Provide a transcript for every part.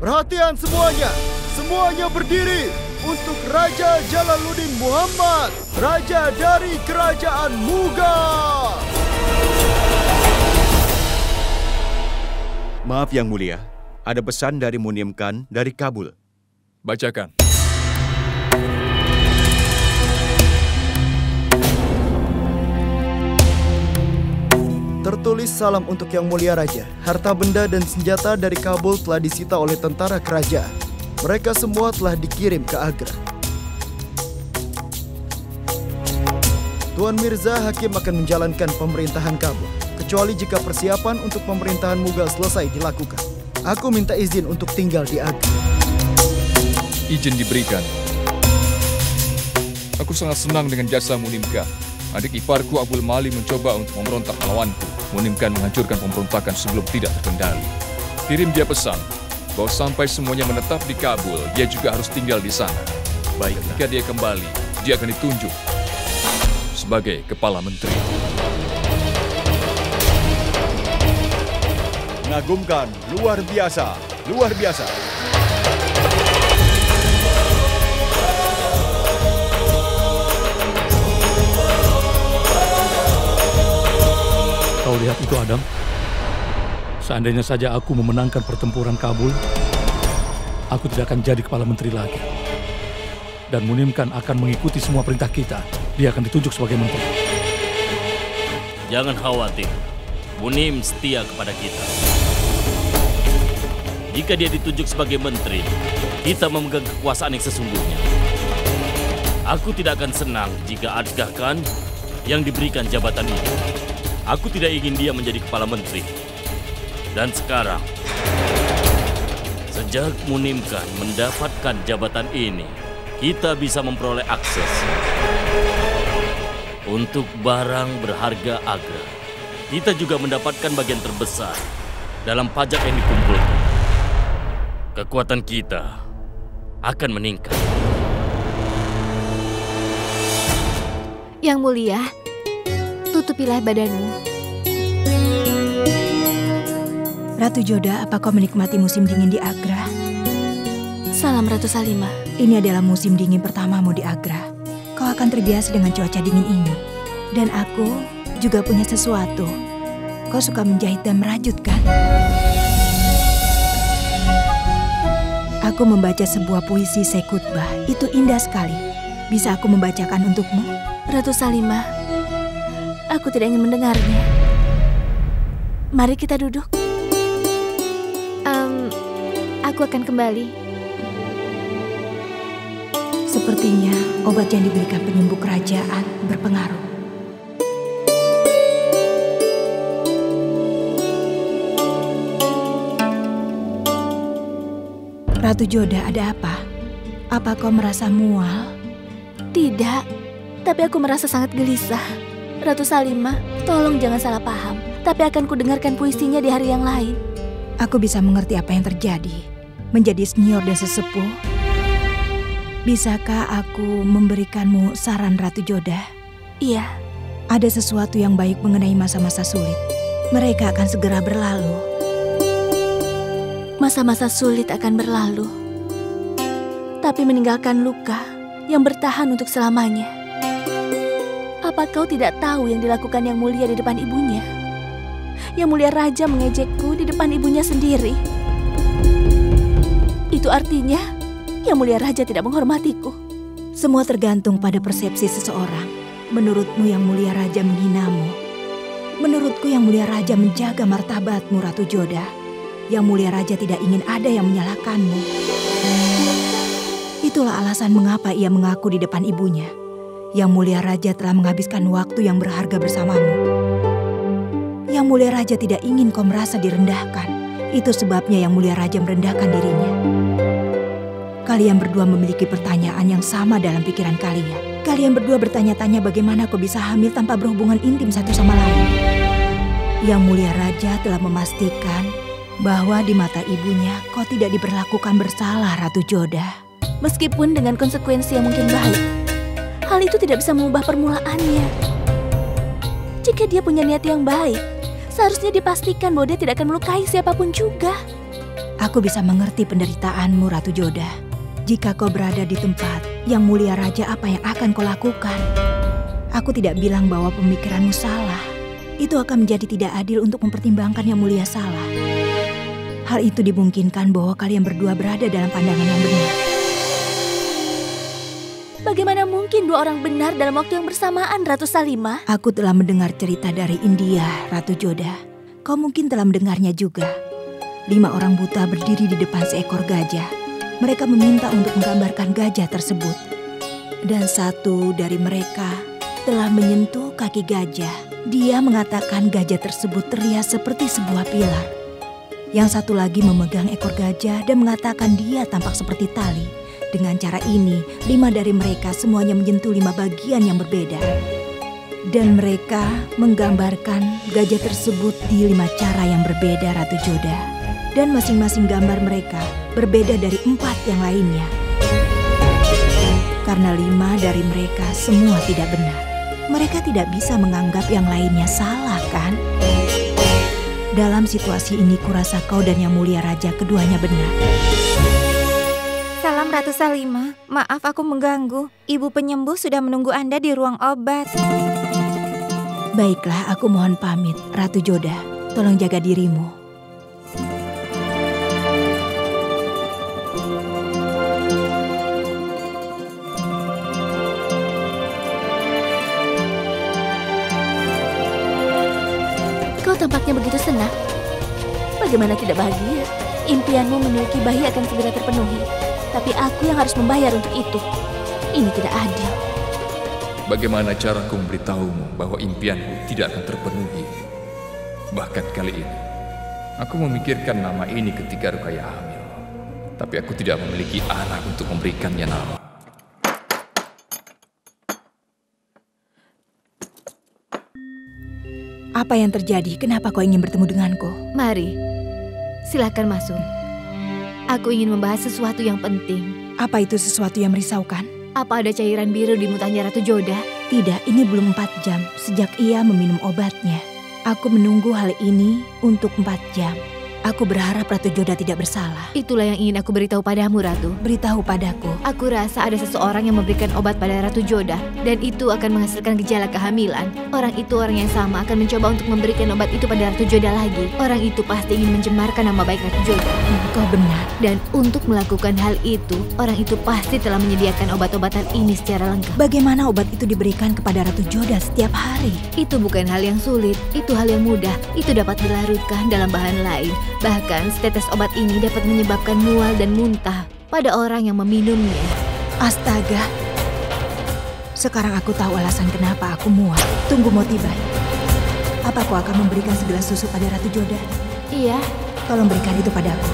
Perhatian semuanya. Semuanya berdiri untuk Raja Jalaluddin Muhammad, Raja dari Kerajaan Mughal. Maaf Yang Mulia, ada pesan dari Munim Khan dari Kabul. Bacakan. Tertulis salam untuk Yang Mulia Raja. Harta benda dan senjata dari Kabul telah disita oleh tentara kerajaan. Mereka semua telah dikirim ke Agra. Tuan Mirza, Hakim akan menjalankan pemerintahan Kabul, kecuali jika persiapan untuk pemerintahan Mughal selesai dilakukan. Aku minta izin untuk tinggal di Agra. Izin diberikan. Aku sangat senang dengan jasa Munim Khan. Adik iparku Abul Mali mencoba untuk memberontak melawanku. Munim Khan menghancurkan pemberontakan sebelum tidak terkendali. Kirim dia pesan bahwa sampai semuanya menetap di Kabul, dia juga harus tinggal di sana. Baik, ketika dia kembali, dia akan ditunjuk sebagai Kepala Menteri. Mengagumkan, luar biasa, luar biasa. Kau lihat itu, Adam? Seandainya saja aku memenangkan pertempuran Kabul, aku tidak akan jadi Kepala Menteri lagi. Dan Munim Khan akan mengikuti semua perintah kita. Dia akan ditunjuk sebagai menteri. Jangan khawatir, Munim setia kepada kita. Jika dia ditunjuk sebagai menteri, kita memegang kekuasaan yang sesungguhnya. Aku tidak akan senang jika Adgah Khan yang diberikan jabatan ini. Aku tidak ingin dia menjadi kepala menteri. Dan sekarang, sejak Munim Khan mendapatkan jabatan ini, kita bisa memperoleh akses untuk barang berharga Agra. Kita juga mendapatkan bagian terbesar dalam pajak yang dikumpulkan. Kekuatan kita akan meningkat. Yang Mulia, tutupilah badanmu. Ratu Joda, apa kau menikmati musim dingin di Agra? Salam Ratu Salimah. Ini adalah musim dingin pertamamu di Agra. Kau akan terbiasa dengan cuaca dingin ini. Dan aku juga punya sesuatu. Kau suka menjahit dan merajut, kan? Aku membaca sebuah puisi Sekutbah. Itu indah sekali. Bisa aku membacakan untukmu? Ratu Salimah, aku tidak ingin mendengarnya. Mari kita duduk. Aku akan kembali. Sepertinya obat yang diberikan penyembuh kerajaan berpengaruh. Ratu Joda, ada apa? Apa kau merasa mual? Tidak, tapi aku merasa sangat gelisah. Ratu Salimah, tolong jangan salah paham. Tapi akan kudengarkan puisinya di hari yang lain. Aku bisa mengerti apa yang terjadi. Menjadi senior dan sesepuh, bisakah aku memberikanmu saran, Ratu Joda? Iya. Ada sesuatu yang baik mengenai masa-masa sulit. Mereka akan segera berlalu. Masa-masa sulit akan berlalu, tapi meninggalkan luka yang bertahan untuk selamanya. Apa kau tidak tahu yang dilakukan Yang Mulia di depan ibunya? Yang Mulia Raja mengejekku di depan ibunya sendiri. Itu artinya Yang Mulia Raja tidak menghormatiku. Semua tergantung pada persepsi seseorang. Menurutmu Yang Mulia Raja menghinamu. Menurutku Yang Mulia Raja menjaga martabatmu, Ratu Joda. Yang Mulia Raja tidak ingin ada yang menyalahkanmu. Itulah alasan mengapa ia mengaku di depan ibunya. Yang Mulia Raja telah menghabiskan waktu yang berharga bersamamu. Yang Mulia Raja tidak ingin kau merasa direndahkan. Itu sebabnya Yang Mulia Raja merendahkan dirinya. Kalian berdua memiliki pertanyaan yang sama dalam pikiran kalian. Kalian berdua bertanya-tanya bagaimana kau bisa hamil tanpa berhubungan intim satu sama lain. Yang Mulia Raja telah memastikan bahwa di mata ibunya kau tidak diperlakukan bersalah, Ratu Joda. Meskipun dengan konsekuensi yang mungkin baik, hal itu tidak bisa mengubah permulaannya. Jika dia punya niat yang baik, seharusnya dipastikan bahwa dia tidak akan melukai siapapun juga. Aku bisa mengerti penderitaanmu, Ratu Joda. Jika kau berada di tempat yang mulia raja, apa yang akan kau lakukan? Aku tidak bilang bahwa pemikiranmu salah. Itu akan menjadi tidak adil untuk mempertimbangkan yang mulia salah. Hal itu dimungkinkan bahwa kalian berdua berada dalam pandangan yang benar. Bagaimana mungkin dua orang benar dalam waktu yang bersamaan, Ratu Salimah? Aku telah mendengar cerita dari India, Ratu Joda. Kau mungkin telah mendengarnya juga. 5 orang buta berdiri di depan seekor gajah. Mereka meminta untuk menggambarkan gajah tersebut. Dan satu dari mereka telah menyentuh kaki gajah. Dia mengatakan gajah tersebut terlihat seperti sebuah pilar. Yang satu lagi memegang ekor gajah dan mengatakan dia tampak seperti tali. Dengan cara ini, 5 dari mereka semuanya menyentuh 5 bagian yang berbeda. Dan mereka menggambarkan gajah tersebut di 5 cara yang berbeda, Ratu Joda. Dan masing-masing gambar mereka berbeda dari 4 yang lainnya. Karena 5 dari mereka semua tidak benar. Mereka tidak bisa menganggap yang lainnya salah, kan? Dalam situasi ini kurasa kau dan Yang Mulia Raja keduanya benar. Salam Ratu Salimah, maaf aku mengganggu. Ibu penyembuh sudah menunggu Anda di ruang obat. Baiklah, aku mohon pamit, Ratu Joda. Tolong jaga dirimu. Kau tampaknya begitu senang. Bagaimana tidak bahagia? Impianmu memiliki bayi akan segera terpenuhi. Tapi aku yang harus membayar untuk itu. Ini tidak adil. Bagaimana caraku memberitahumu bahwa impianku tidak akan terpenuhi? Bahkan kali ini, aku memikirkan nama ini ketika Rukaya hamil. Tapi aku tidak memiliki anak untuk memberikannya nama. Apa yang terjadi? Kenapa kau ingin bertemu denganku? Mari, silakan masuk. Aku ingin membahas sesuatu yang penting. Apa itu sesuatu yang merisaukan? Apa ada cairan biru di mutahnya Ratu Joda? Tidak, ini belum 4 jam sejak ia meminum obatnya. Aku menunggu hal ini untuk 4 jam. Aku berharap Ratu Joda tidak bersalah. Itulah yang ingin aku beritahu padamu, Ratu. Beritahu padaku. Aku rasa ada seseorang yang memberikan obat pada Ratu Joda, dan itu akan menghasilkan gejala kehamilan. Orang itu orang yang sama akan mencoba untuk memberikan obat itu pada Ratu Joda lagi. Orang itu pasti ingin mencemarkan nama baik Ratu Joda. Kau benar. Dan untuk melakukan hal itu, orang itu pasti telah menyediakan obat-obatan ini secara lengkap. Bagaimana obat itu diberikan kepada Ratu Joda setiap hari? Itu bukan hal yang sulit, itu hal yang mudah. Itu dapat dilarutkan dalam bahan lain. Bahkan setetes obat ini dapat menyebabkan mual dan muntah pada orang yang meminumnya. Astaga. Sekarang aku tahu alasan kenapa aku mual. Tunggu Motibai. Apa kau akan memberikan segelas susu pada Ratu Joda? Iya. Tolong berikan itu padaku.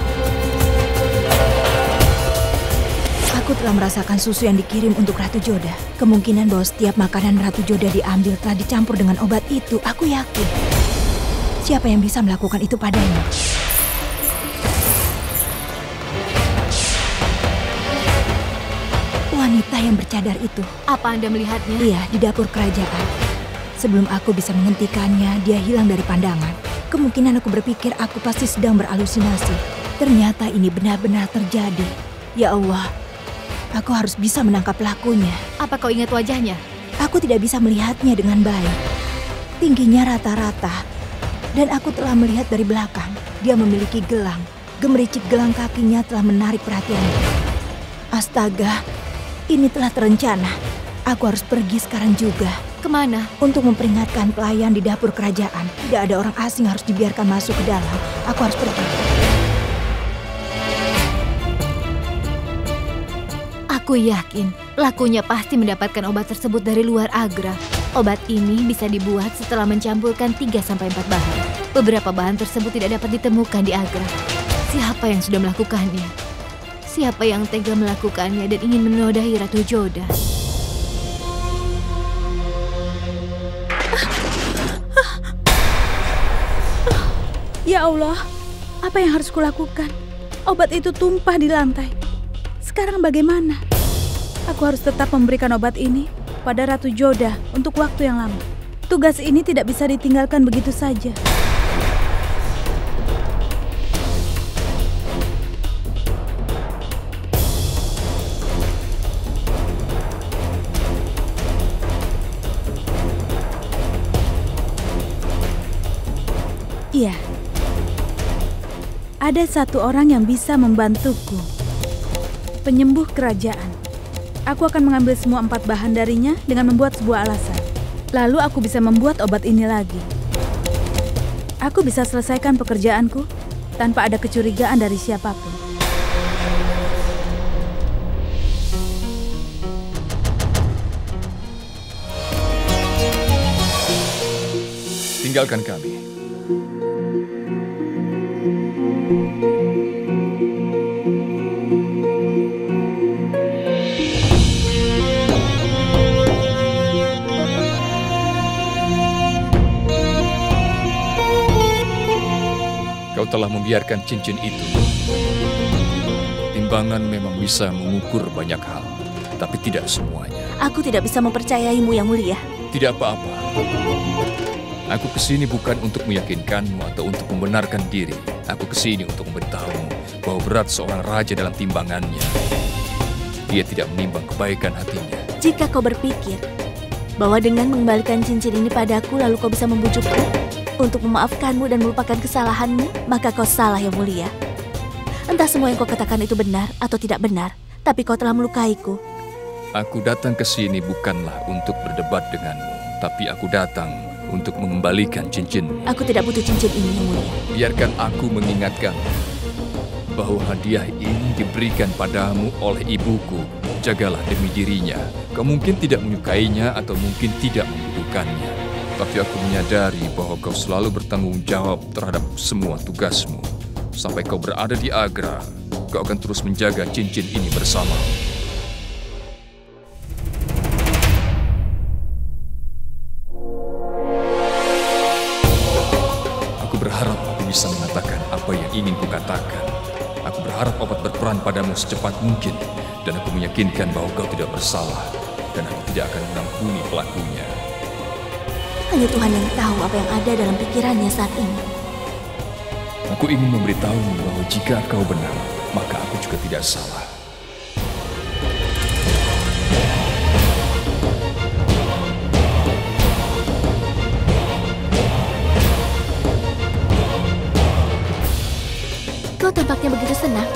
Aku telah merasakan susu yang dikirim untuk Ratu Joda. Kemungkinan bahwa setiap makanan Ratu Joda diambil telah dicampur dengan obat itu. Aku yakin. Siapa yang bisa melakukan itu padanya? Wanita yang bercadar itu. Apa Anda melihatnya? Iya, di dapur kerajaan. Sebelum aku bisa menghentikannya, dia hilang dari pandangan. Kemungkinan aku berpikir aku pasti sedang berhalusinasi. Ternyata ini benar-benar terjadi. Ya Allah, aku harus bisa menangkap pelakunya. Apa kau ingat wajahnya? Aku tidak bisa melihatnya dengan baik. Tingginya rata-rata. Dan aku telah melihat dari belakang. Dia memiliki gelang. Gemericik gelang kakinya telah menarik perhatianku. Astaga. Ini telah terencana. Aku harus pergi sekarang juga. Kemana? Untuk memperingatkan pelayan di dapur kerajaan. Tidak ada orang asing harus dibiarkan masuk ke dalam. Aku harus pergi. Aku yakin pelakunya pasti mendapatkan obat tersebut dari luar Agra. Obat ini bisa dibuat setelah mencampurkan 3-4 bahan. Beberapa bahan tersebut tidak dapat ditemukan di Agra. Siapa yang sudah melakukannya? Siapa yang tega melakukannya dan ingin menodai Ratu Joda? Ya Allah, apa yang harus kulakukan? Obat itu tumpah di lantai. Sekarang bagaimana? Aku harus tetap memberikan obat ini pada Ratu Joda untuk waktu yang lama. Tugas ini tidak bisa ditinggalkan begitu saja. Ada satu orang yang bisa membantuku. Penyembuh kerajaan. Aku akan mengambil semua 4 bahan darinya dengan membuat sebuah alasan. Lalu aku bisa membuat obat ini lagi. Aku bisa selesaikan pekerjaanku tanpa ada kecurigaan dari siapapun. Tinggalkan kami. Kau telah membiarkan cincin itu. Timbangan memang bisa mengukur banyak hal, tapi tidak semuanya. Aku tidak bisa mempercayaimu, Yang Mulia. Tidak apa-apa. Aku kesini bukan untuk meyakinkanmu atau untuk membenarkan diri. Aku kesini untuk memberitahumu bahwa berat seorang raja dalam timbangannya. Dia tidak menimbang kebaikan hatinya. Jika kau berpikir bahwa dengan mengembalikan cincin ini padaku lalu kau bisa membujukku untuk memaafkanmu dan melupakan kesalahanmu, maka kau salah, Yang Mulia. Entah semua yang kau katakan itu benar atau tidak benar, tapi kau telah melukaiku. Aku datang ke sini bukanlah untuk berdebat denganmu, tapi aku datang untuk mengembalikan cincinmu. Aku tidak butuh cincin ini, Yang Mulia. Biarkan aku mengingatkan bahwa hadiah ini diberikan padamu oleh ibuku. Jagalah demi dirinya. Kau mungkin tidak menyukainya atau mungkin tidak membutuhkannya. Tapi aku menyadari bahwa kau selalu bertanggung jawab terhadap semua tugasmu. Sampai kau berada di Agra, kau akan terus menjaga cincin ini bersama. Aku berharap aku bisa mengatakan apa yang ingin kukatakan. Aku berharap obat berperan padamu secepat mungkin. Dan aku meyakinkan bahwa kau tidak bersalah. Dan aku tidak akan mengampuni pelakunya. Hanya Tuhan yang tahu apa yang ada dalam pikirannya saat ini. Aku ingin memberitahumu bahwa jika kau benar, maka aku juga tidak salah. Kau tampaknya begitu senang.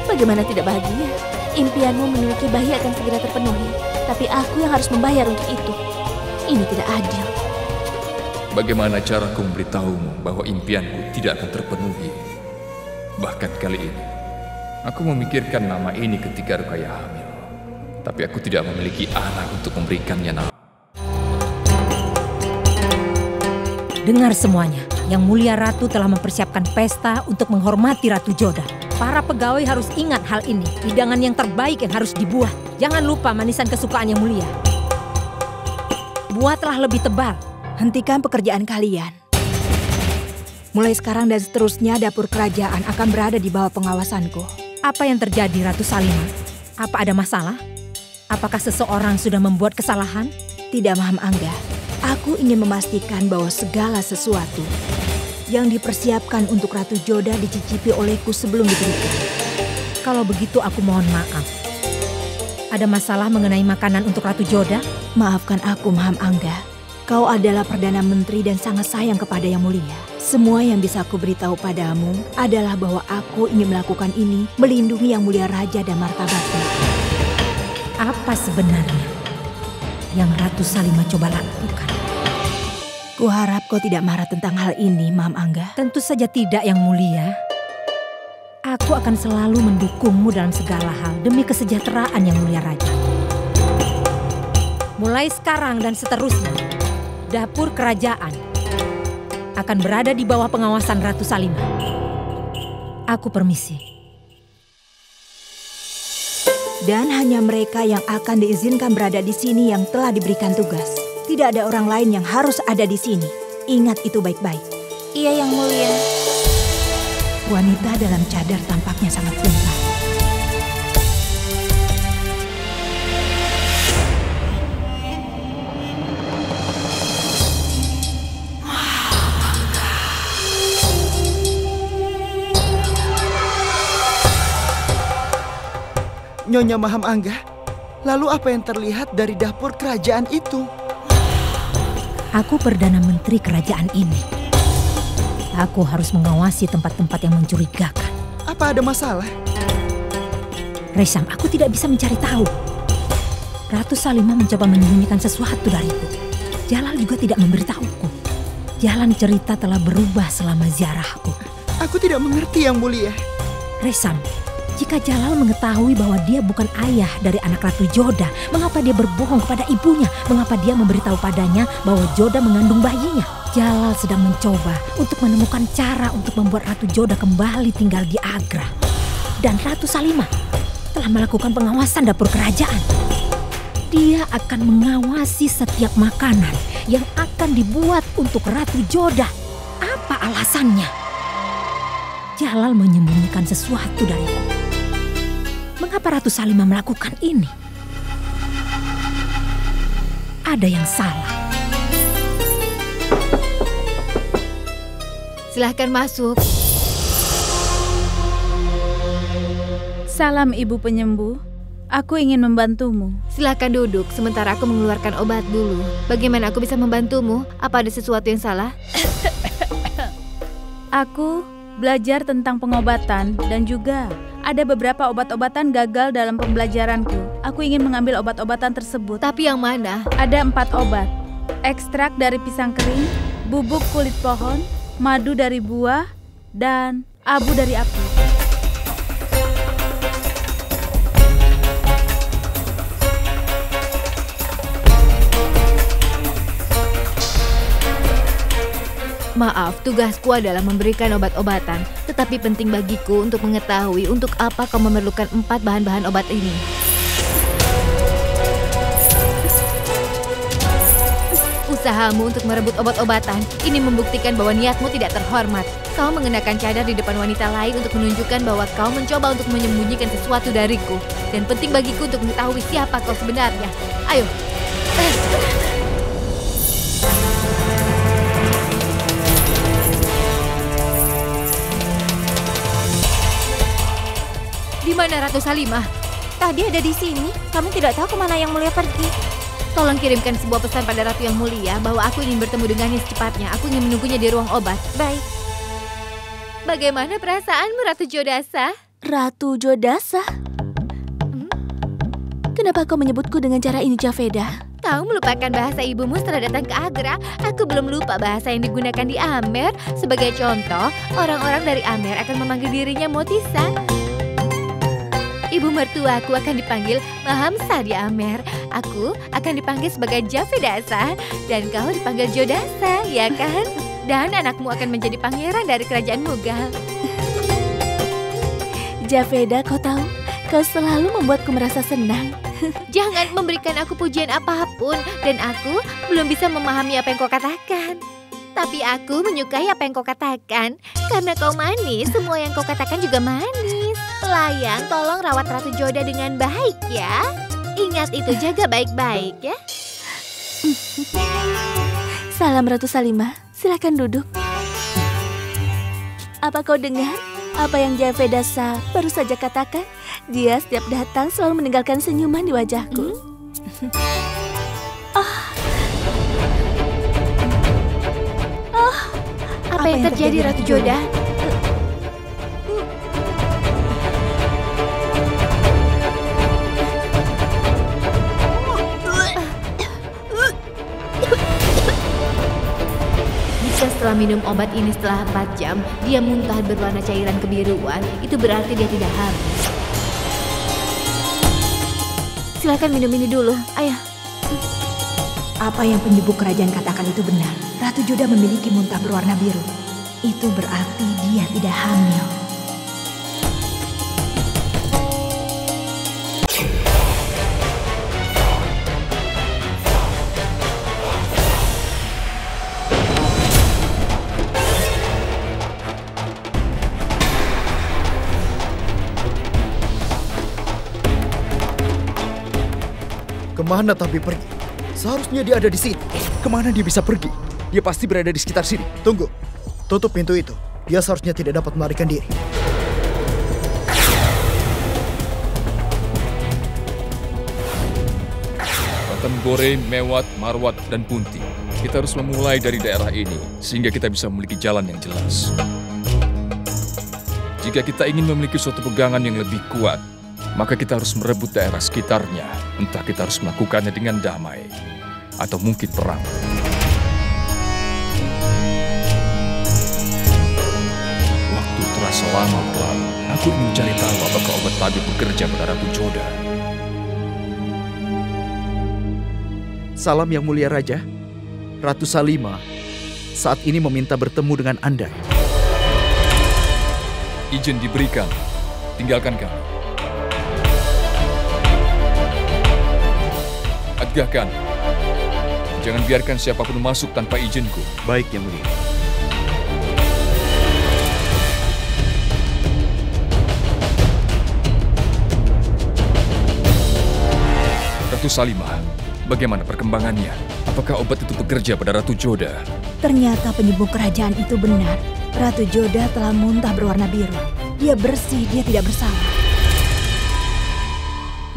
Bagaimana tidak bahagia? Impianmu memiliki bayi akan segera terpenuhi. Tapi aku yang harus membayar untuk itu. Ini tidak adil. Bagaimana caraku memberitahumu bahwa impianku tidak akan terpenuhi? Bahkan kali ini, aku memikirkan nama ini ketika Rukaya hamil. Tapi aku tidak memiliki anak untuk memberikannya nama. Dengar semuanya, Yang Mulia Ratu telah mempersiapkan pesta untuk menghormati Ratu Jodan. Para pegawai harus ingat hal ini, hidangan yang terbaik yang harus dibuat. Jangan lupa manisan kesukaan Yang Mulia. Buatlah lebih tebal. Hentikan pekerjaan kalian. Mulai sekarang dan seterusnya dapur kerajaan akan berada di bawah pengawasanku. Apa yang terjadi, Ratu Salimah? Apa ada masalah? Apakah seseorang sudah membuat kesalahan? Tidak, Maham Angga. Aku ingin memastikan bahwa segala sesuatu yang dipersiapkan untuk Ratu Joda dicicipi olehku sebelum diberikan. Kalau begitu aku mohon maaf. Ada masalah mengenai makanan untuk Ratu Joda? Maafkan aku, Maham Angga. Kau adalah Perdana Menteri dan sangat sayang kepada Yang Mulia. Semua yang bisa aku beritahu padamu adalah bahwa aku ingin melakukan ini melindungi Yang Mulia Raja dan martabatnya. Apa sebenarnya yang Ratu Salimah coba lakukan? Kuharap kau tidak marah tentang hal ini, Maham Angga. Tentu saja tidak, Yang Mulia. Aku akan selalu mendukungmu dalam segala hal demi kesejahteraan Yang Mulia Raja. Mulai sekarang dan seterusnya, dapur kerajaan akan berada di bawah pengawasan Ratu Salimah. Aku permisi. Dan hanya mereka yang akan diizinkan berada di sini yang telah diberikan tugas. Tidak ada orang lain yang harus ada di sini. Ingat itu baik-baik. Iya, Yang Mulia. Wanita dalam cadar tampaknya sangat pintar. Nyonya Maham Angga, lalu apa yang terlihat dari dapur kerajaan itu? Aku Perdana Menteri kerajaan ini. Aku harus mengawasi tempat-tempat yang mencurigakan. Apa ada masalah? Resam, aku tidak bisa mencari tahu. Ratu Salimah mencoba menyembunyikan sesuatu dariku. Jalal juga tidak memberitahuku. Jalan cerita telah berubah selama ziarahku. Aku tidak mengerti, Yang Mulia. Resam, jika Jalal mengetahui bahwa dia bukan ayah dari anak Ratu Joda, mengapa dia berbohong kepada ibunya? Mengapa dia memberitahu padanya bahwa Joda mengandung bayinya? Jalal sedang mencoba untuk menemukan cara untuk membuat Ratu Joda kembali tinggal di Agra. Dan Ratu Salimah telah melakukan pengawasan dapur kerajaan. Dia akan mengawasi setiap makanan yang akan dibuat untuk Ratu Joda. Apa alasannya? Jalal menyembunyikan sesuatu dariku. Mengapa Ratu Salimah melakukan ini? Ada yang salah. Silahkan masuk. Salam Ibu Penyembuh. Aku ingin membantumu. Silahkan duduk, sementara aku mengeluarkan obat dulu. Bagaimana aku bisa membantumu? Apa ada sesuatu yang salah? Aku belajar tentang pengobatan dan juga ada beberapa obat-obatan gagal dalam pembelajaranku. Aku ingin mengambil obat-obatan tersebut. Tapi yang mana? Ada 4 obat. Ekstrak dari pisang kering, bubuk kulit pohon, madu dari buah, dan abu dari api. Maaf, tugasku adalah memberikan obat-obatan. Tetapi penting bagiku untuk mengetahui untuk apa kau memerlukan 4 bahan-bahan obat ini. Usahamu untuk merebut obat-obatan ini membuktikan bahwa niatmu tidak terhormat. Kau mengenakan cadar di depan wanita lain untuk menunjukkan bahwa kau mencoba untuk menyembunyikan sesuatu dariku. Dan penting bagiku untuk mengetahui siapa kau sebenarnya. Ayo. Di mana Ratu Salimah? Tadi ada di sini. Kami tidak tahu kemana Yang Mulia pergi. Tolong kirimkan sebuah pesan pada Ratu Yang Mulia bahwa aku ingin bertemu dengannya secepatnya. Aku ingin menunggunya di ruang obat. Baik. Bagaimana perasaanmu, Ratu Jodasa? Ratu Jodasa? Kenapa kau menyebutku dengan cara ini, Javeda? Kau melupakan bahasa ibumu setelah datang ke Agra. Aku belum lupa bahasa yang digunakan di Amer. Sebagai contoh, orang-orang dari Amer akan memanggil dirinya Motisa. Ibu mertuaku akan dipanggil Mahamsa di Amer. Aku akan dipanggil sebagai Javedasa. Dan kau dipanggil Jodasa, ya kan? Dan anakmu akan menjadi pangeran dari kerajaan Mughal. Javeda, kau tahu, kau selalu membuatku merasa senang. Jangan memberikan aku pujian apapun. Dan aku belum bisa memahami apa yang kau katakan. Tapi aku menyukai apa yang kau katakan. Karena kau manis, semua yang kau katakan juga manis. Pelayang, tolong rawat Ratu Joda dengan baik ya. Ingat itu, jaga baik-baik ya. Salam Ratu Salimah, silakan duduk. Apa kau dengar apa yang Javedasa baru saja katakan? Dia setiap datang selalu meninggalkan senyuman di wajahku. Apa yang terjadi, Ratu Joda? Jika setelah minum obat ini setelah 4 jam, dia muntah berwarna cairan kebiruan, itu berarti dia tidak hamil. Silakan minum ini dulu, ayo. Apa yang penyebuk kerajaan katakan itu benar. Ratu Joda memiliki muntah berwarna biru. Itu berarti dia tidak hamil. Kemana Tabi pergi? Seharusnya dia ada di sini. Kemana dia bisa pergi? Dia pasti berada di sekitar sini. Tunggu. Tutup pintu itu. Dia seharusnya tidak dapat melarikan diri. Tenggore, Mewat, Marwat, dan Punti. Kita harus memulai dari daerah ini, sehingga kita bisa memiliki jalan yang jelas. Jika kita ingin memiliki suatu pegangan yang lebih kuat, maka kita harus merebut daerah sekitarnya. Entah kita harus melakukannya dengan damai, atau mungkin perang. Waktu terasa lama berlalu. Aku ingin mencari tahu apakah obat tabib bekerja pada Ratu Joda. Salam Yang Mulia Raja. Ratu Salima saat ini meminta bertemu dengan Anda. Izin diberikan. Tinggalkan kami. Adgahkan. Jangan biarkan siapapun masuk tanpa izinku. Baik, Yang Mulia. Ratu Salimah, bagaimana perkembangannya? Apakah obat itu bekerja pada Ratu Joda? Ternyata penyembuh kerajaan itu benar. Ratu Joda telah muntah berwarna biru. Dia bersih, dia tidak bersalah.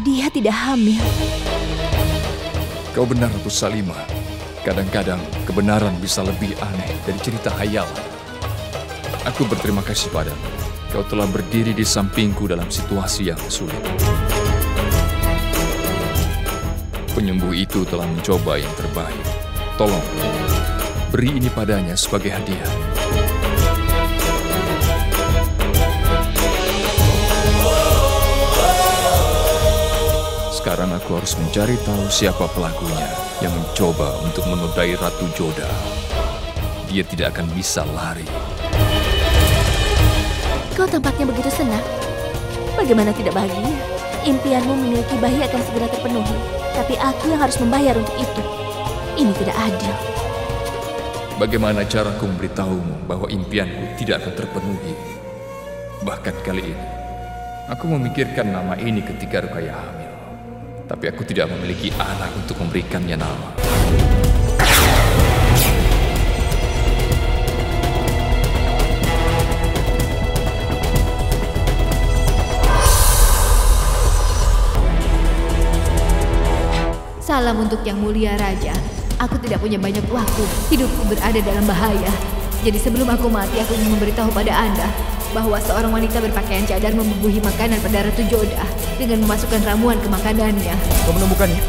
Dia tidak hamil. Kau benar, Ratu Salimah. Kadang-kadang kebenaran bisa lebih aneh dari cerita hayalan. Aku berterima kasih padamu. Kau telah berdiri di sampingku dalam situasi yang sulit. Penyembuh itu telah mencoba yang terbaik. Tolong, beri ini padanya sebagai hadiah. Sekarang aku harus mencari tahu siapa pelakunya yang mencoba untuk menodai Ratu Joda. Dia tidak akan bisa lari. Kau tampaknya begitu senang. Bagaimana tidak bahagia? Impianmu memiliki bayi akan segera terpenuhi. Tapi aku yang harus membayar untuk itu. Ini tidak adil. Bagaimana caraku memberitahumu bahwa impianku tidak akan terpenuhi? Bahkan kali ini, aku memikirkan nama ini ketika Rukaya hamil. Tapi aku tidak memiliki anak untuk memberikannya nama. Salam untuk Yang Mulia Raja. Aku tidak punya banyak waktu. Hidupku berada dalam bahaya. Jadi sebelum aku mati, aku ingin memberitahu pada Anda bahwa seorang wanita berpakaian cadar membubuhi makanan pada Ratu Joda dengan memasukkan ramuan ke makanannya. Kau menemukannya?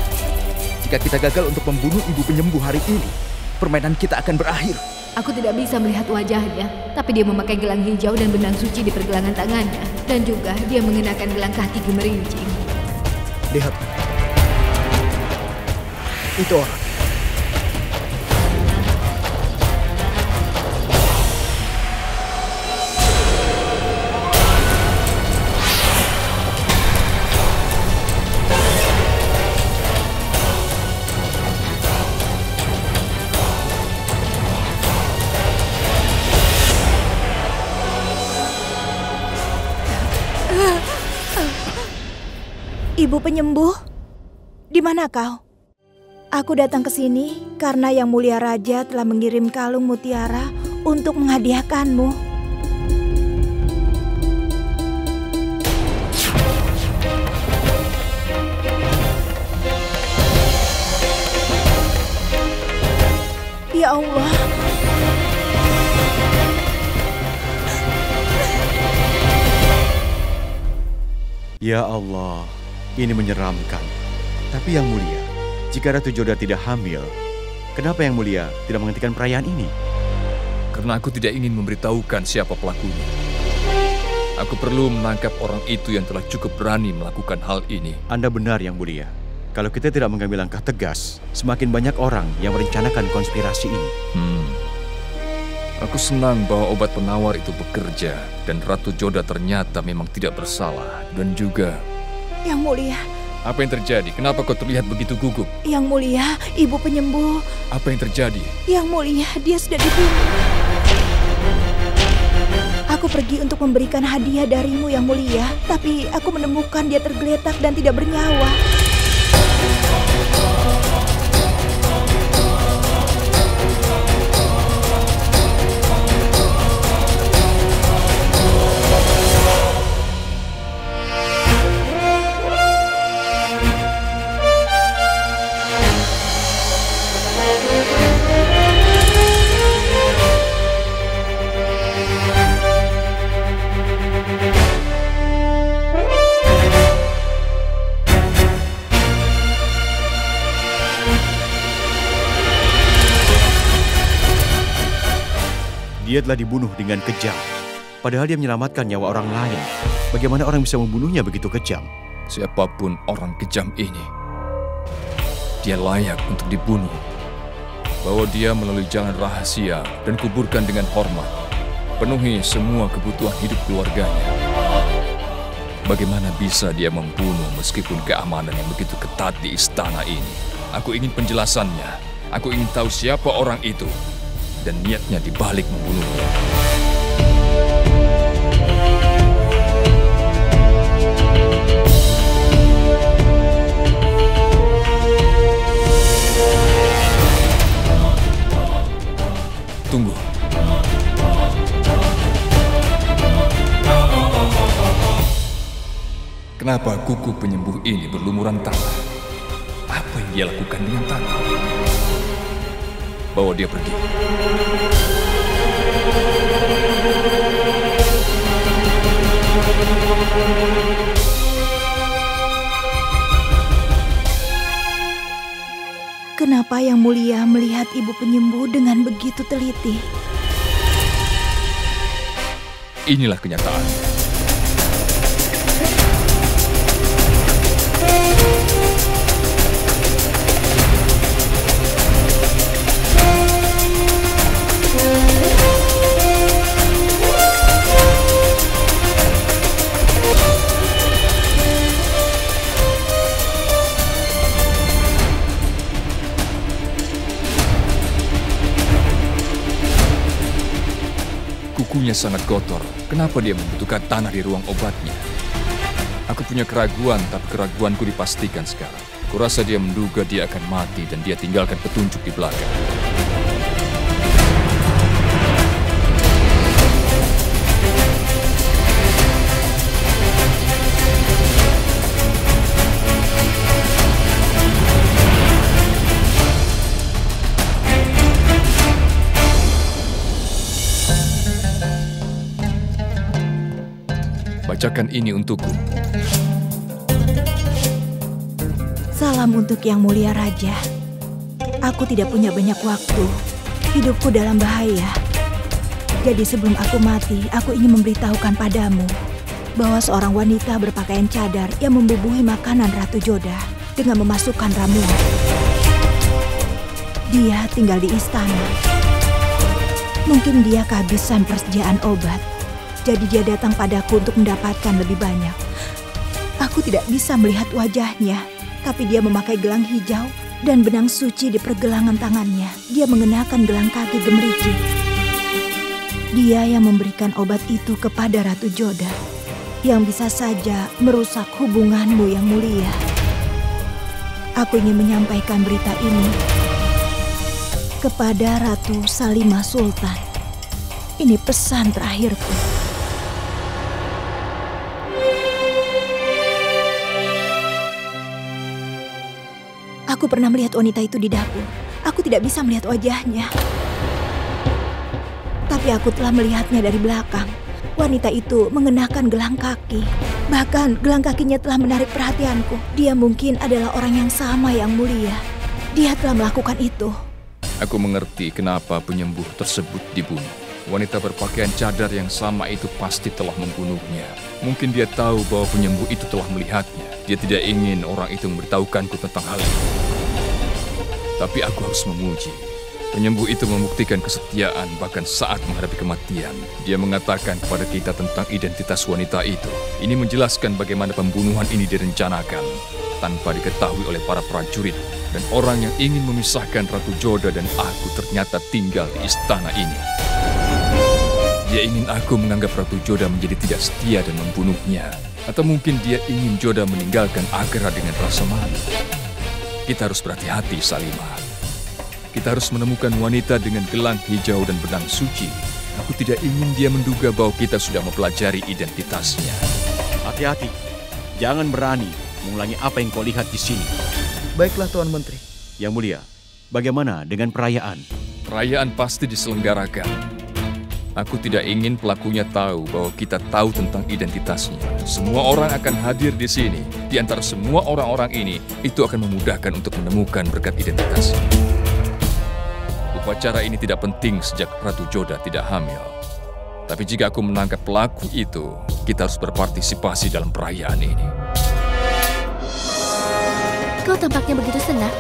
Jika kita gagal untuk membunuh ibu penyembuh hari ini, permainan kita akan berakhir. Aku tidak bisa melihat wajahnya, tapi dia memakai gelang hijau dan benang suci di pergelangan tangannya. Dan juga dia mengenakan gelang kaki gemerincing. Lihat. Itu orang. Ibu penyembuh, di mana kau? Aku datang ke sini karena Yang Mulia Raja telah mengirim kalung mutiara untuk menghadiahkanmu. Ya Allah. Ya Allah, ini menyeramkan. Tapi Yang Mulia, jika Ratu Joda tidak hamil, kenapa Yang Mulia tidak menghentikan perayaan ini? Karena aku tidak ingin memberitahukan siapa pelakunya. Aku perlu menangkap orang itu yang telah cukup berani melakukan hal ini. Anda benar, Yang Mulia. Kalau kita tidak mengambil langkah tegas, semakin banyak orang yang merencanakan konspirasi ini. Aku senang bahwa obat penawar itu bekerja dan Ratu Joda ternyata memang tidak bersalah. Dan juga... Yang Mulia. Apa yang terjadi? Kenapa kau terlihat begitu gugup? Yang Mulia, ibu penyembuh. Apa yang terjadi? Yang Mulia, dia sudah dibunuh. Aku pergi untuk memberikan hadiah darimu, Yang Mulia. Tapi aku menemukan dia tergeletak dan tidak bernyawa. Dia telah dibunuh dengan kejam. Padahal dia menyelamatkan nyawa orang lain. Bagaimana orang bisa membunuhnya begitu kejam? Siapapun orang kejam ini, dia layak untuk dibunuh. Bawa dia melalui jalan rahasia dan kuburkan dengan hormat. Penuhi semua kebutuhan hidup keluarganya. Bagaimana bisa dia membunuh meskipun keamanan yang begitu ketat di istana ini? Aku ingin penjelasannya. Aku ingin tahu siapa orang itu dan niatnya di balik membunuhnya. Tunggu. Kenapa kuku penyembuh ini berlumuran tanah? Apa yang dia lakukan dengan tanah? Bawa dia pergi. Kenapa Yang Mulia melihat ibu penyembuh dengan begitu teliti? Inilah kenyataan. Kukunya sangat kotor. Kenapa dia membutuhkan tanah di ruang obatnya? Aku punya keraguan, tapi keraguanku dipastikan sekarang. Kurasa dia menduga dia akan mati dan dia tinggalkan petunjuk di belakang. Bacakan ini untukku. Salam untuk Yang Mulia Raja. Aku tidak punya banyak waktu. Hidupku dalam bahaya. Jadi sebelum aku mati, aku ingin memberitahukan padamu bahwa seorang wanita berpakaian cadar yang membubuhi makanan Ratu Joda dengan memasukkan ramuan. Dia tinggal di istana. Mungkin dia kehabisan persediaan obat. Jadi dia datang padaku untuk mendapatkan lebih banyak. Aku tidak bisa melihat wajahnya, tapi dia memakai gelang hijau dan benang suci di pergelangan tangannya. Dia mengenakan gelang kaki gemericik. Dia yang memberikan obat itu kepada Ratu Joda, yang bisa saja merusak hubunganmu Yang Mulia. Aku ingin menyampaikan berita ini kepada Ratu Salimah Sultan. Ini pesan terakhirku. Aku pernah melihat wanita itu di dapur. Aku tidak bisa melihat wajahnya. Tapi aku telah melihatnya dari belakang. Wanita itu mengenakan gelang kaki. Bahkan gelang kakinya telah menarik perhatianku. Dia mungkin adalah orang yang sama Yang Mulia. Dia telah melakukan itu. Aku mengerti kenapa penyembuh tersebut dibunuh. Wanita berpakaian cadar yang sama itu pasti telah membunuhnya. Mungkin dia tahu bahwa penyembuh itu telah melihatnya. Dia tidak ingin orang itu memberitahukanku tentang hal itu. Tapi aku harus memuji. Penyembuh itu membuktikan kesetiaan bahkan saat menghadapi kematian. Dia mengatakan kepada kita tentang identitas wanita itu. Ini menjelaskan bagaimana pembunuhan ini direncanakan tanpa diketahui oleh para prajurit. Dan orang yang ingin memisahkan Ratu Joda dan aku ternyata tinggal di istana ini. Dia ingin aku menganggap Ratu Joda menjadi tidak setia dan membunuhnya. Atau mungkin dia ingin Joda meninggalkan Agra dengan rasa malu. Kita harus berhati-hati, Salimah. Kita harus menemukan wanita dengan gelang hijau dan benang suci. Aku tidak ingin dia menduga bahwa kita sudah mempelajari identitasnya. Hati-hati. Jangan berani mengulangi apa yang kau lihat di sini. Baiklah, Tuan Menteri. Yang Mulia, bagaimana dengan perayaan? Perayaan pasti diselenggarakan. Aku tidak ingin pelakunya tahu bahwa kita tahu tentang identitasnya. Semua orang akan hadir di sini. Di antara semua orang-orang ini, itu akan memudahkan untuk menemukan berkat identitasnya. Upacara ini tidak penting sejak Ratu Joda tidak hamil. Tapi jika aku menangkap pelaku itu, kita harus berpartisipasi dalam perayaan ini. Kau tampaknya begitu senang.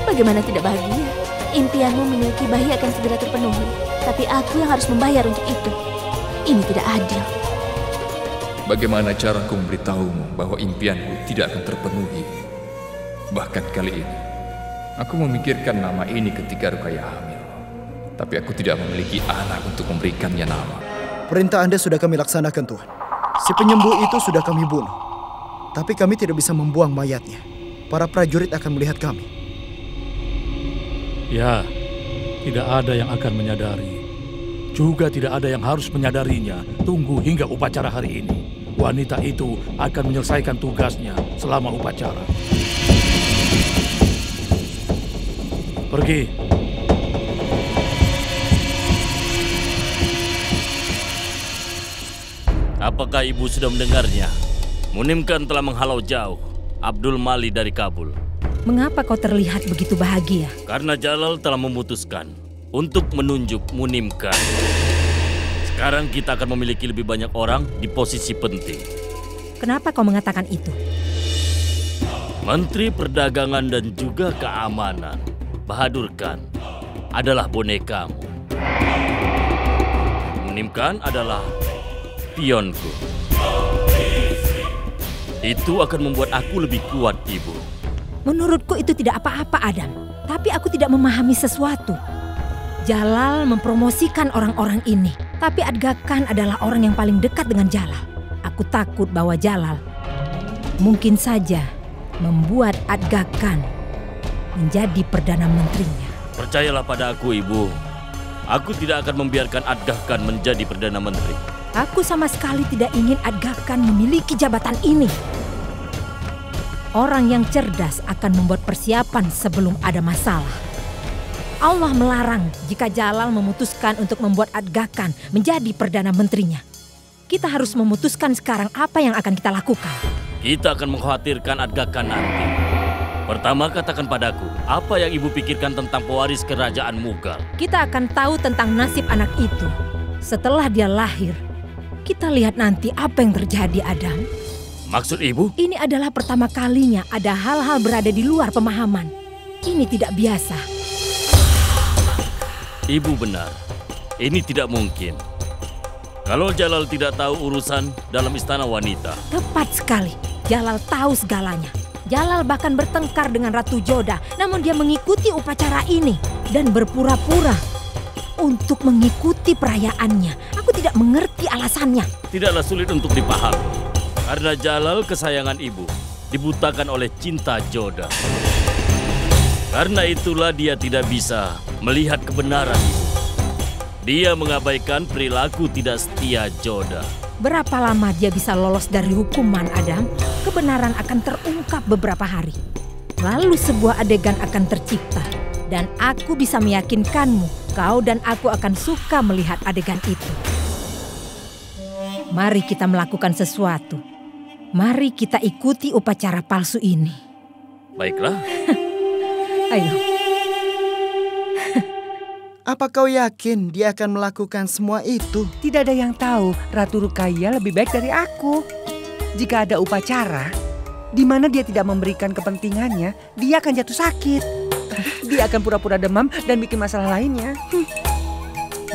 Bagaimana tidak bahagia? Impianmu memiliki bayi akan segera terpenuhi. Tapi aku yang harus membayar untuk itu. Ini tidak adil. Bagaimana caraku memberitahumu bahwa impianku tidak akan terpenuhi? Bahkan kali ini, aku memikirkan nama ini ketika Rukaya hamil. Tapi aku tidak memiliki anak untuk memberikannya nama. Perintah Anda sudah kami laksanakan, Tuhan. Si penyembuh itu sudah kami bunuh. Tapi kami tidak bisa membuang mayatnya. Para prajurit akan melihat kami. Ya, tidak ada yang akan menyadari. Juga tidak ada yang harus menyadarinya. Tunggu hingga upacara hari ini. Wanita itu akan menyelesaikan tugasnya selama upacara. Pergi. Apakah ibu sudah mendengarnya? Munimkan telah menghalau jauh Abdul Mali dari Kabul. Mengapa kau terlihat begitu bahagia? Karena Jalal telah memutuskan untuk menunjuk Munimkan. Sekarang kita akan memiliki lebih banyak orang di posisi penting. Kenapa kau mengatakan itu? Menteri Perdagangan dan juga Keamanan, Bahadur Khan, adalah bonekamu. Munimkan adalah pionku. Itu akan membuat aku lebih kuat, Ibu. Menurutku itu tidak apa-apa, Adam. Tapi aku tidak memahami sesuatu. Jalal mempromosikan orang-orang ini. Tapi Adga Khan adalah orang yang paling dekat dengan Jalal. Aku takut bahwa Jalal mungkin saja membuat Adga Khan menjadi Perdana Menterinya. Percayalah pada aku, Ibu. Aku tidak akan membiarkan Adga Khan menjadi Perdana Menteri. Aku sama sekali tidak ingin Adga Khan memiliki jabatan ini. Orang yang cerdas akan membuat persiapan sebelum ada masalah. Allah melarang jika Jalal memutuskan untuk membuat Adga Khan menjadi Perdana Menterinya. Kita harus memutuskan sekarang apa yang akan kita lakukan. Kita akan mengkhawatirkan Adga Khan nanti. Pertama, katakan padaku, apa yang ibu pikirkan tentang pewaris kerajaan Mughal? Kita akan tahu tentang nasib anak itu setelah dia lahir. Kita lihat nanti apa yang terjadi, Adam. Maksud ibu? Ini adalah pertama kalinya ada hal-hal berada di luar pemahaman. Ini tidak biasa. Ibu benar. Ini tidak mungkin. Kalau Jalal tidak tahu urusan dalam istana wanita. Tepat sekali. Jalal tahu segalanya. Jalal bahkan bertengkar dengan Ratu Joda. Namun dia mengikuti upacara ini. Dan berpura-pura untuk mengikuti perayaannya. Aku tidak mengerti alasannya. Tidaklah sulit untuk dipahami. Karena Jalal kesayangan ibu dibutakan oleh cinta Joda. Karena itulah dia tidak bisa melihat kebenaran ibu. Dia mengabaikan perilaku tidak setia Joda. Berapa lama dia bisa lolos dari hukuman, Adam? Kebenaran akan terungkap beberapa hari. Lalu sebuah adegan akan tercipta. Dan aku bisa meyakinkanmu, kau dan aku akan suka melihat adegan itu. Mari kita melakukan sesuatu. Mari kita ikuti upacara palsu ini. Baiklah. Ayo. Apa kau yakin dia akan melakukan semua itu? Tidak ada yang tahu Ratu Rukaya lebih baik dari aku. Jika ada upacara di mana dia tidak memberikan kepentingannya, dia akan jatuh sakit. Dia akan pura-pura demam dan bikin masalah lainnya.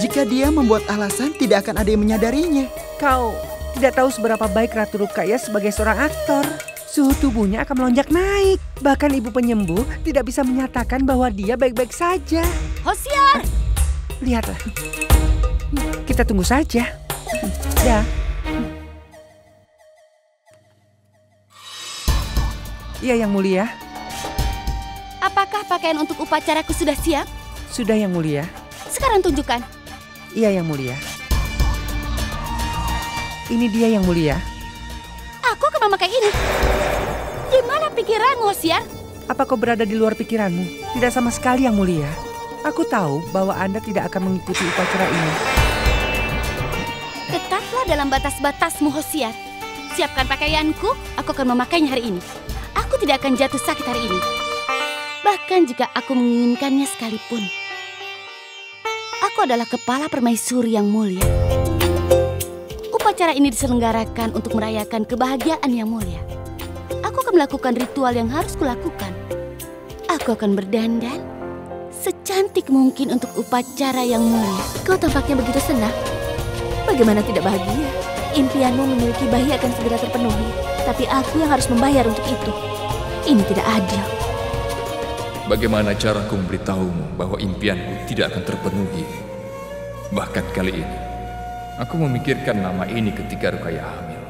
Jika dia membuat alasan, tidak akan ada yang menyadarinya. Kau tidak tahu seberapa baik Ratu Rukaya sebagai seorang aktor. Suhu tubuhnya akan melonjak naik. Bahkan ibu penyembuh tidak bisa menyatakan bahwa dia baik-baik saja. Hosiar! Lihatlah. Kita tunggu saja. Ya. Iya, Yang Mulia. Apakah pakaian untuk upacaraku sudah siap? Sudah, Yang Mulia. Sekarang tunjukkan. Iya, Yang Mulia. Ini dia, Yang Mulia. Aku akan memakai ini. Di mana pikiranmu, Hosiar? Apa kau berada di luar pikiranmu? Tidak sama sekali, Yang Mulia. Aku tahu bahwa Anda tidak akan mengikuti upacara ini. Tetaplah dalam batas-batasmu, Hosiar. Siapkan pakaianku, aku akan memakainya hari ini. Aku tidak akan jatuh sakit hari ini. Bahkan jika aku menginginkannya sekalipun. Aku adalah kepala permaisuri yang mulia. Upacara ini diselenggarakan untuk merayakan kebahagiaan yang mulia. Aku akan melakukan ritual yang harus kulakukan. Aku akan berdandan secantik mungkin untuk upacara yang mulia. Kau tampaknya begitu senang. Bagaimana tidak bahagia? Impianmu memiliki bayi akan segera terpenuhi. Tapi aku yang harus membayar untuk itu. Ini tidak adil. Bagaimana caraku memberitahumu bahwa impianku tidak akan terpenuhi? Bahkan kali ini, aku memikirkan nama ini ketika Rukaya hamil.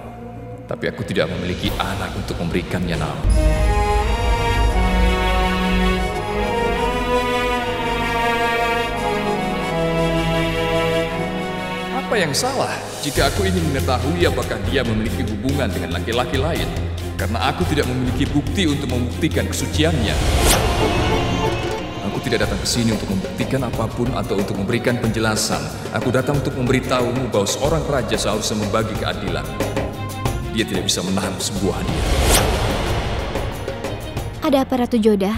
Tapi aku tidak memiliki anak untuk memberikannya nama. Apa yang salah jika aku ingin mengetahui apakah dia memiliki hubungan dengan laki-laki lain? Karena aku tidak memiliki bukti untuk membuktikan kesuciannya. Aku tidak datang ke sini untuk membuktikan apapun atau untuk memberikan penjelasan. Aku datang untuk memberitahumu bahwa seorang raja seharusnya membagi keadilan. Dia tidak bisa menahan kesembuhannya. Ada apa, Ratu Joda?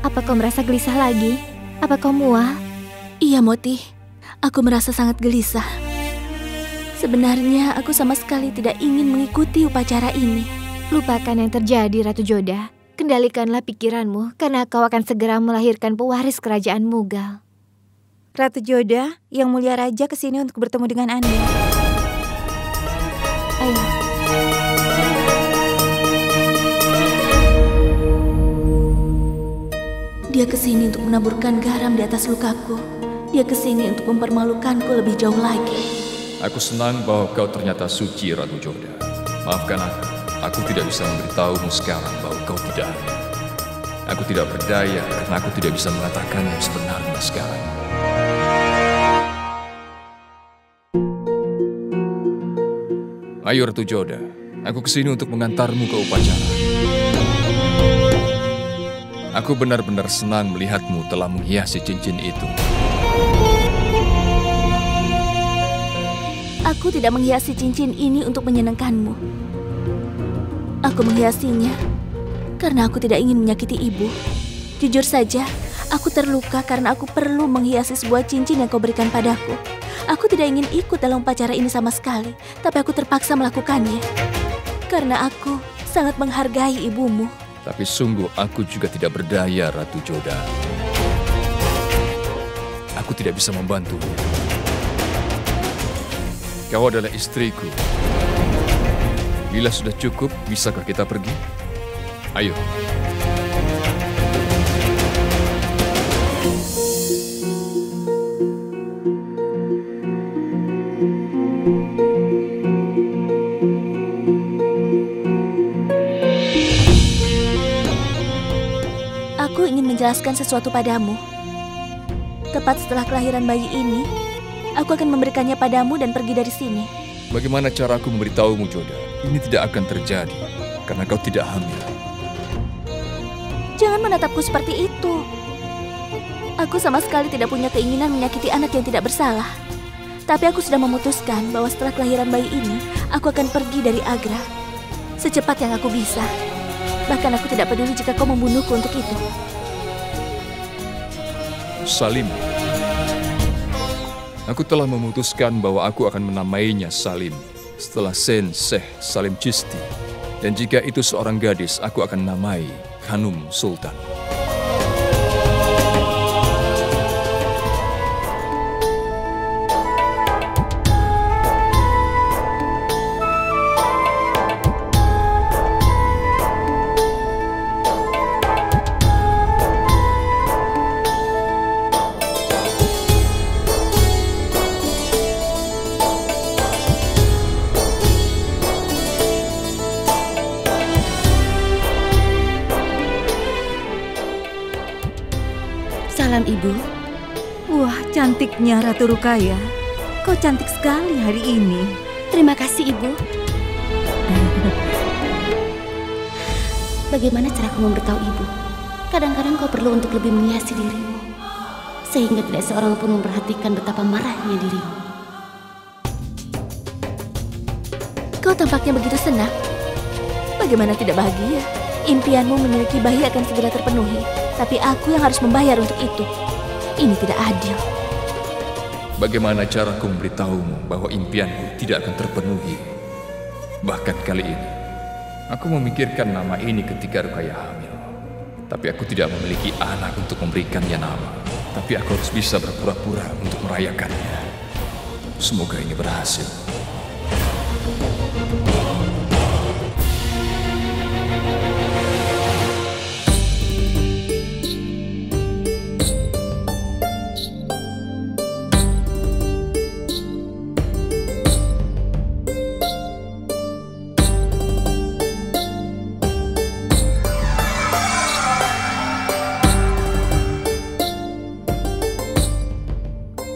Apa kau merasa gelisah lagi? Apa kau mual? Iya, Moti. Aku merasa sangat gelisah. Sebenarnya aku sama sekali tidak ingin mengikuti upacara ini. Lupakan yang terjadi, Ratu Joda. Kendalikanlah pikiranmu, karena kau akan segera melahirkan pewaris kerajaan Mughal. Ratu Joda, Yang Mulia Raja kesini untuk bertemu dengan Anda. Ayo. Dia kesini untuk menaburkan garam di atas lukaku. Dia kesini untuk mempermalukanku lebih jauh lagi. Aku senang bahwa kau ternyata suci, Ratu Joda. Maafkan aku. Aku tidak bisa memberitahumu sekarang bahwa kau tidak ada. Aku tidak berdaya karena aku tidak bisa mengatakan yang sebenarnya sekarang. Ayo Ratu Joda, aku kesini untuk mengantarmu ke upacara. Aku benar-benar senang melihatmu telah menghiasi cincin itu. Aku tidak menghiasi cincin ini untuk menyenangkanmu. Aku menghiasinya karena aku tidak ingin menyakiti ibu. Jujur saja, aku terluka karena aku perlu menghiasi sebuah cincin yang kau berikan padaku. Aku tidak ingin ikut dalam upacara ini sama sekali, tapi aku terpaksa melakukannya. Karena aku sangat menghargai ibumu. Tapi sungguh aku juga tidak berdaya, Ratu Joda. Aku tidak bisa membantunya. Kau adalah istriku. Bila sudah cukup, bisakah kita pergi? Ayo. Aku ingin menjelaskan sesuatu padamu. Tepat setelah kelahiran bayi ini, aku akan memberikannya padamu dan pergi dari sini. Bagaimana caraku memberitahumu, Joda? Ini tidak akan terjadi, karena kau tidak hamil. Jangan menatapku seperti itu. Aku sama sekali tidak punya keinginan menyakiti anak yang tidak bersalah. Tapi aku sudah memutuskan bahwa setelah kelahiran bayi ini, aku akan pergi dari Agra. Secepat yang aku bisa. Bahkan aku tidak peduli jika kau membunuhku untuk itu. Salim. Aku telah memutuskan bahwa aku akan menamainya Salim setelah Sen Syekh Salim Chisti. Dan jika itu seorang gadis, aku akan namai Khanum Sultan. Salam Ibu. Wah, cantiknya Ratu Rukaya. Kau cantik sekali hari ini. Terima kasih Ibu. Bagaimana caraku memberitahu Ibu? Kadang-kadang kau perlu untuk lebih menghiasi dirimu, sehingga tidak seorang pun memperhatikan betapa marahnya dirimu. Kau tampaknya begitu senang. Bagaimana tidak bahagia? Impianmu memiliki bayi akan segera terpenuhi. Tapi aku yang harus membayar untuk itu. Ini tidak adil. Bagaimana caraku memberitahumu bahwa impianku tidak akan terpenuhi? Bahkan kali ini, aku memikirkan nama ini ketika Rukaya hamil. Tapi aku tidak memiliki anak untuk memberikannya nama. Tapi aku harus bisa berpura-pura untuk merayakannya. Semoga ini berhasil.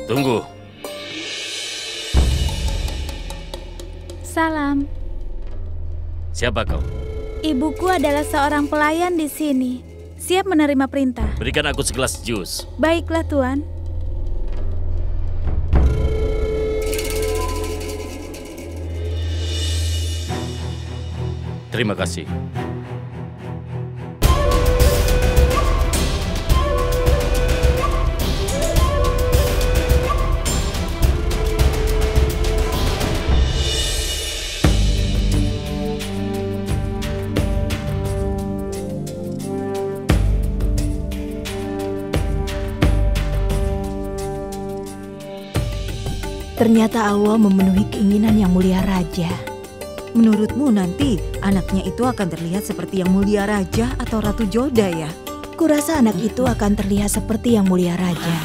Tunggu. Salam. Siapa kau? Ibuku adalah seorang pelayan di sini. Siap menerima perintah. Berikan aku segelas jus. Baiklah, Tuan. Terima kasih. Ternyata Allah memenuhi keinginan Yang Mulia Raja. Menurutmu nanti anaknya itu akan terlihat seperti Yang Mulia Raja atau Ratu Joda ya? Kurasa anak itu akan terlihat seperti Yang Mulia Raja.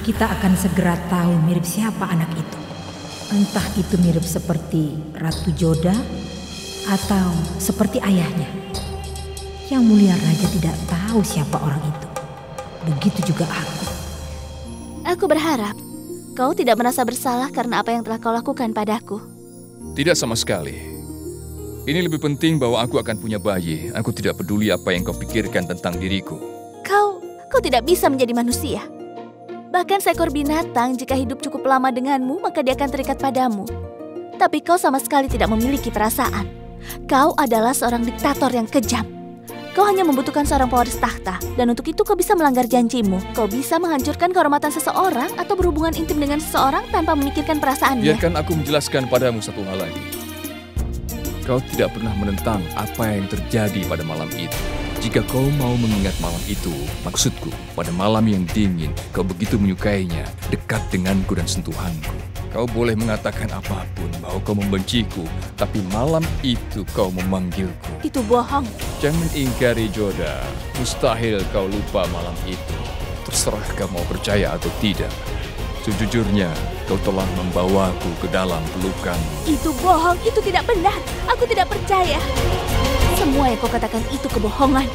Kita akan segera tahu mirip siapa anak itu. Entah itu mirip seperti Ratu Joda atau seperti ayahnya. Yang Mulia Raja tidak tahu siapa orang itu. Begitu juga aku. Aku berharap kau tidak merasa bersalah karena apa yang telah kau lakukan padaku. Tidak sama sekali. Ini lebih penting bahwa aku akan punya bayi. Aku tidak peduli apa yang kau pikirkan tentang diriku. Kau tidak bisa menjadi manusia. Bahkan seekor binatang jika hidup cukup lama denganmu, maka dia akan terikat padamu. Tapi kau sama sekali tidak memiliki perasaan. Kau adalah seorang diktator yang kejam. Kau hanya membutuhkan seorang pewaris tahta, dan untuk itu kau bisa melanggar janjimu. Kau bisa menghancurkan kehormatan seseorang atau berhubungan intim dengan seseorang tanpa memikirkan perasaannya. Biarkan aku menjelaskan padamu satu hal lagi. Kau tidak pernah menentang apa yang terjadi pada malam itu. Jika kau mau mengingat malam itu, maksudku, pada malam yang dingin, kau begitu menyukainya, dekat denganku dan sentuhanku. Kau boleh mengatakan apapun bahwa kau membenciku, tapi malam itu kau memanggilku. Itu bohong. Jangan ingkari, Joda. Mustahil kau lupa malam itu. Terserah kau mau percaya atau tidak. Sejujurnya, kau telah membawaku ke dalam pelukan. Itu bohong, itu tidak benar. Aku tidak percaya. Semua yang kau katakan itu kebohongan.